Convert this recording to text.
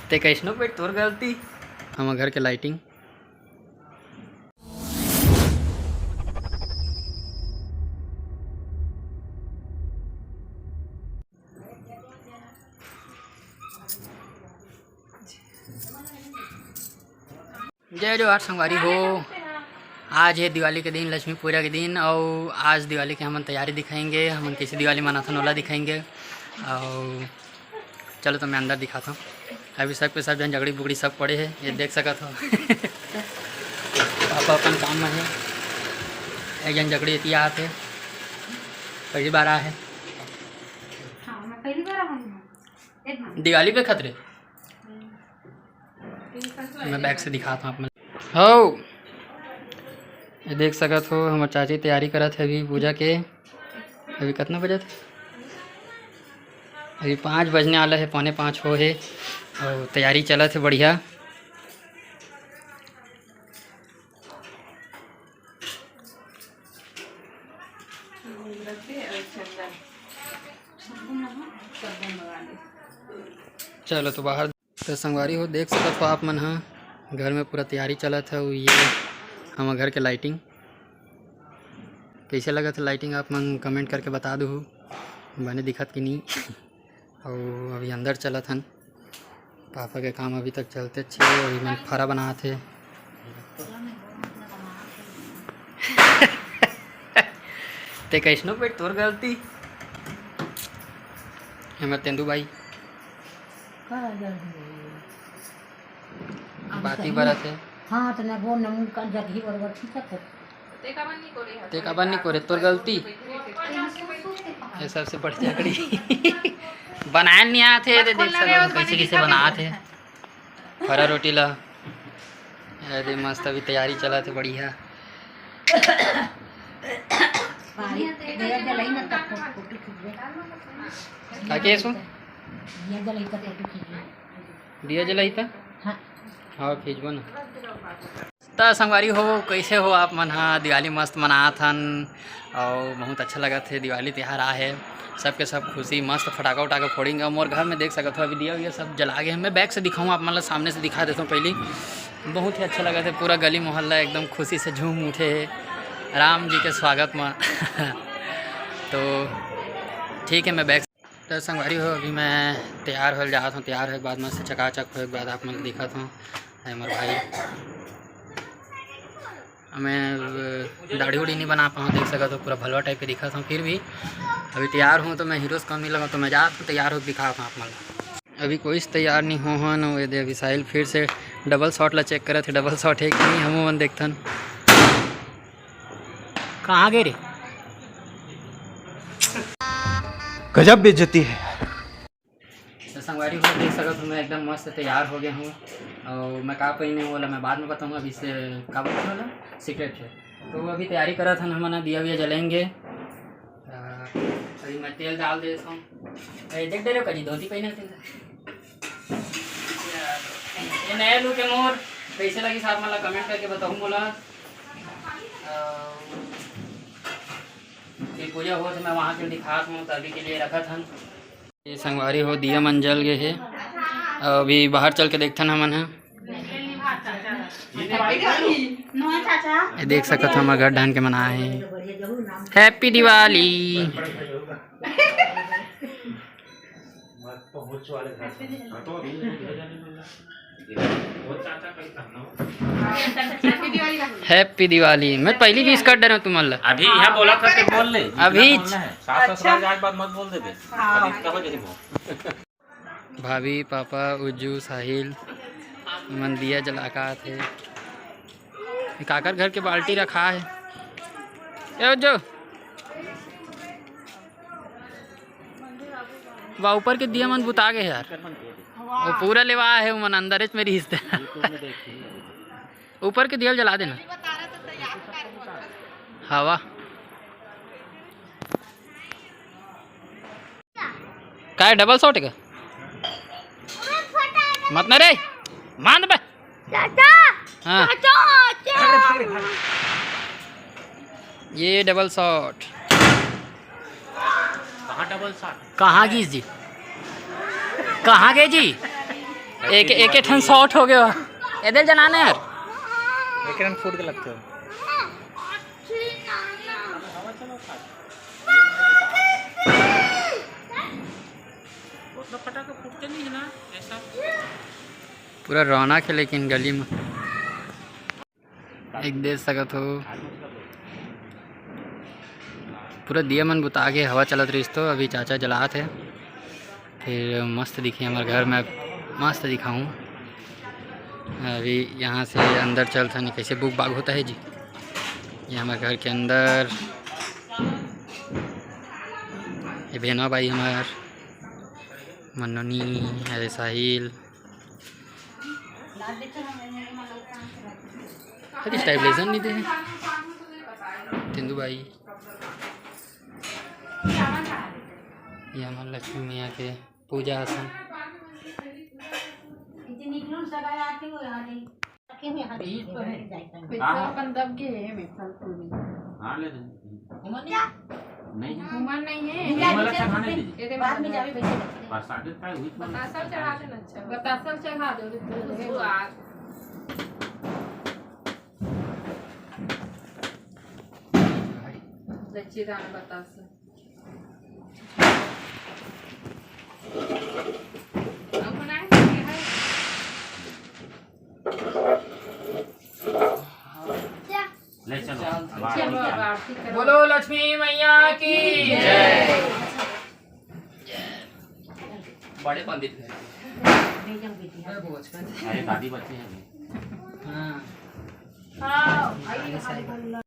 ते कैसनो पे तोर गलती हम घर के लाइटिंग जय जोहार संगवारी हो। आज है दिवाली के दिन, लक्ष्मी पूजा के दिन। और आज दिवाली के हम तैयारी दिखाएंगे, हम कैसे दिवाली मनाथन वाला दिखाएंगे। और चलो तो मैं अंदर दिखाता हूँ। अभी सब पे सब जन झगड़ी बुगड़ी सब पड़े हैं, ये देख सकत हो। पापा अपन काम में है, एक जन झगड़ी इतिया आते पहली बार आ है दिवाली पे खतरे। मैं बैग से दिखाता हूँ आप हो, ये देख सकत हो हमार चाची तैयारी करत है अभी पूजा के। अभी कितना बजे थे? अभी 5 बजने वाला है, 4:45 हो है और तैयारी चलत है बढ़िया। चलो तो बाहर तो संगवारी हो देख सकत हो आप मन। हाँ, घर में पूरा तैयारी चलत है। ये हम घर के लाइटिंग कैसे लगत है लाइटिंग आप मन कमेंट करके बता दो बने दिखत कि नहीं। और अभी अंदर चलत हन, पापा के काम अभी तक चलते छे। अभी मन फरा बनाते थे। ते कैसनो पे तोर गलती हमारे तेंदू भाई बाती बरत है। हाँ तो ना वो नमून का जगही बरबर ठीक है। ते काबर नहीं करे तोर गलती। ये सबसे बड़ी झगड़ी बनाए नहीं आते थे, देख सकते कैसे कैसे बनाते फरा रोटी ला। अरे मस्त अभी तैयारी चला थे बढ़िया। क्या के सो दिया जलाई था। हाँ खींचबो ना तो संगवारी हो कैसे हो आप मन। हाँ दिवाली मस्त मनात हन और बहुत अच्छा लगा थे। दिवाली त्यौहार आ है, सबके सब खुशी मस्त फटाका उटाका फोड़ेंगे। और मोर घर में देख सकते हो अभी दिया हुआ सब जला गए हैं। मैं बैक से दिखाऊँ आप मतलब सामने से दिखा देता हूँ। पहले बहुत ही अच्छा लगा था, पूरा गली मोहल्ला एकदम खुशी से झूम उठे है राम जी के स्वागत में। तो ठीक है मैं बैक तो संगवारी हो अभी मैं तैयार हो जाता हूँ। तैयार हो बाद में से चकाचक हो बाद आप मैं दिखा था हमारे भाई। मैं दाढ़ी उड़ी नहीं बना पाऊँ, देख सका तो पूरा भलवा टाइप के दिखा था। फिर भी अभी तैयार हूँ तो मैं हीरो से कम नहीं लगा तो मैं जा तैयार हो दिखा था आप मतलब। अभी कोई तैयार नहीं हो हन। ये अभी साहिल फिर से डबल शॉट ला चेक करे थे, डबल शॉट है कि नहीं हम मन देखथन। कहाँ गए रे? गजब बेइज्जती है। तो संगवारी को देख सकते हो मैं एकदम मस्त तैयार हो गया हूँ। और मैं का पहने वाला मैं बाद में बताऊँगा। अभी से का बोलने वाला सीक्रेट है। तो अभी तैयारी करा था हम दिया हुआ जलेंगे। अभी मैं तेल डाल देता हूँ। देख दे रहे हो कजी धोती पहने थे ये नया लुक है मोर। कैसे लगी साहब मतलब कमेंट करके बताऊँ बोला। फिर पूजा हो तो मैं वहाँ के दिखा हूँ तो अभी के लिए रखा था। ये संगवारी हो दिया मन जल गए है। अभी बाहर चल के देखते ना मन है। ये देख सकते हो हमारे घर ढान के मना है। हैप्पी दिवाली। हैप्पी दिवाली। मैं पहली भी इसका डर हूँ तुम अभी यहाँ बोला था कि बोल ले अभी आज बात मत बोल दे। भाभी पापा उज्जू साहिल मन दिया जलाका थे। काकर घर के बाल्टी रखा है। ए उज्जू वह ऊपर के दिया मन बुता गए यार। वो पूरा लेवा है वो मन अंदर मेरी हिस्से ऊपर के दिया जला देना। हवा क्या है डबल शॉट का मत न रे मान बे। हाँ ये डबल शॉट। कहाँ डबल शॉट? कहाँ गई जी? कहाँ गए जी? एक ठन शॉट हो गया एदल जनाने यार एक रन फूट के लगते हो। मतलब पटाखा फूटते नहीं है ना ऐसा। पूरा रौनक है लेकिन गली में एक देख सकत हो पूरा दिया मन बुता के हवा चलत रही तो अभी चाचा जलात है फिर मस्त दिखी हमारे घर में मस्त दिखाऊँ। अभी यहाँ से अंदर चलता नहीं कैसे बुक बाग होता है जी। ये हमारे घर के अंदर ये बहना भाई हमार मनोनी अरे साहिल अरे स्टेबलाइजर नहीं दे तिंदू भाई ये हमारे लक्ष्मी मैया के पूजा आसन हाँ ले नहीं घूमर नहीं है घूमर अच्छा खाने दीजिए। ये बाद में जावे बैठे बरसात का हुई तो बतासल चढ़ा देना अच्छा बतासल चढ़ा दो आज लच्छी दाना बतासल अब बनाए है ले चलो चलो अब आरती करो बोलो लक्ष्मी मैया की जय। बड़े पंडित हैं अरे दादी बच्चे हैं हाँ हाँ